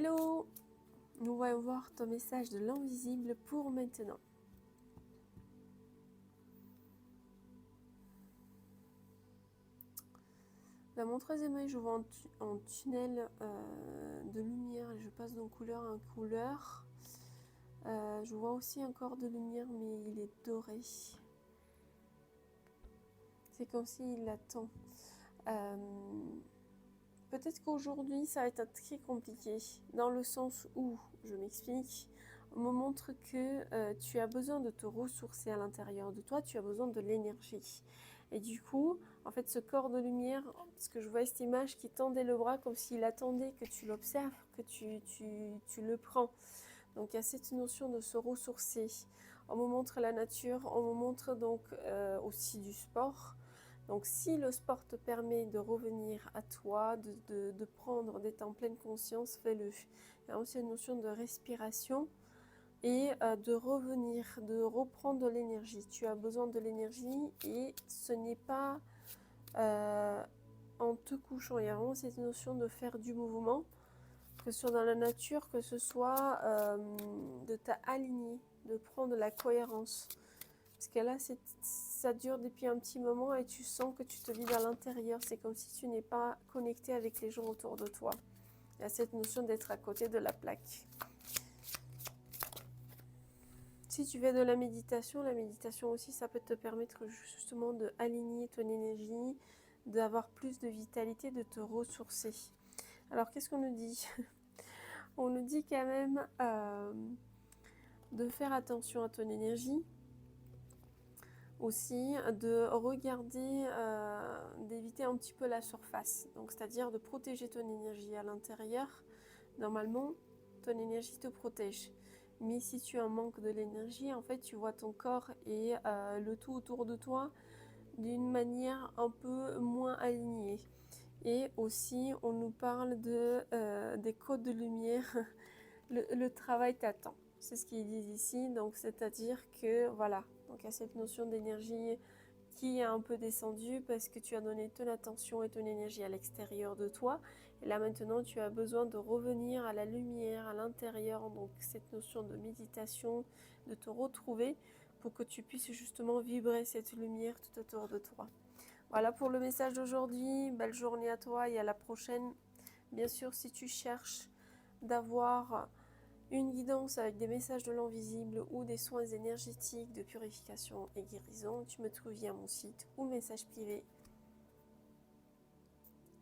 Hello! Nous voyons voir ton message de l'invisible pour maintenant. Dans mon troisième œil, je vois un tunnel de lumière et je passe d'une couleur en couleur. Je vois aussi un corps de lumière, mais il est doré. C'est comme s'il attend. Peut-être qu'aujourd'hui, ça va être très compliqué, dans le sens où, je m'explique, on me montre que tu as besoin de te ressourcer à l'intérieur de toi, tu as besoin de l'énergie. Et du coup, en fait, ce corps de lumière, parce que je vois cette image qui tendait le bras comme s'il attendait que tu l'observes, que tu le prends. Donc il y a cette notion de se ressourcer. On me montre la nature, on me montre donc aussi du sport. Donc si le sport te permet de revenir à toi, de prendre, d'être en pleine conscience, fais-le. Il y a aussi une notion de respiration et de revenir, de reprendre de l'énergie. Tu as besoin de l'énergie et ce n'est pas en te couchant. Il y a vraiment cette notion de faire du mouvement, que ce soit dans la nature, que ce soit de t'aligner, de prendre la cohérence. Parce que là, ça dure depuis un petit moment et tu sens que tu te vides à l'intérieur. C'est comme si tu n'es pas connecté avec les gens autour de toi. Il y a cette notion d'être à côté de la plaque. Si tu fais de la méditation aussi, ça peut te permettre justement de aligner ton énergie, d'avoir plus de vitalité, de te ressourcer. Alors, qu'est-ce qu'on nous dit? On nous dit quand même de faire attention à ton énergie. Aussi de regarder, d'éviter un petit peu la surface, donc c'est-à-dire de protéger ton énergie à l'intérieur. Normalement, ton énergie te protège, mais si tu as un manque de l'énergie, en fait, tu vois ton corps et le tout autour de toi d'une manière un peu moins alignée. Et aussi, on nous parle des codes de lumière. Le travail t'attend. C'est ce qu'ils disent ici, donc c'est-à-dire que voilà, donc il y a cette notion d'énergie qui est un peu descendue parce que tu as donné ton attention et ton énergie à l'extérieur de toi. Et là maintenant, tu as besoin de revenir à la lumière, à l'intérieur, donc cette notion de méditation, de te retrouver pour que tu puisses justement vibrer cette lumière tout autour de toi. Voilà pour le message d'aujourd'hui. Belle journée à toi et à la prochaine. Bien sûr, si tu cherches d'avoir une guidance avec des messages de l'invisible ou des soins énergétiques de purification et guérison, tu me trouves via mon site ou message privé.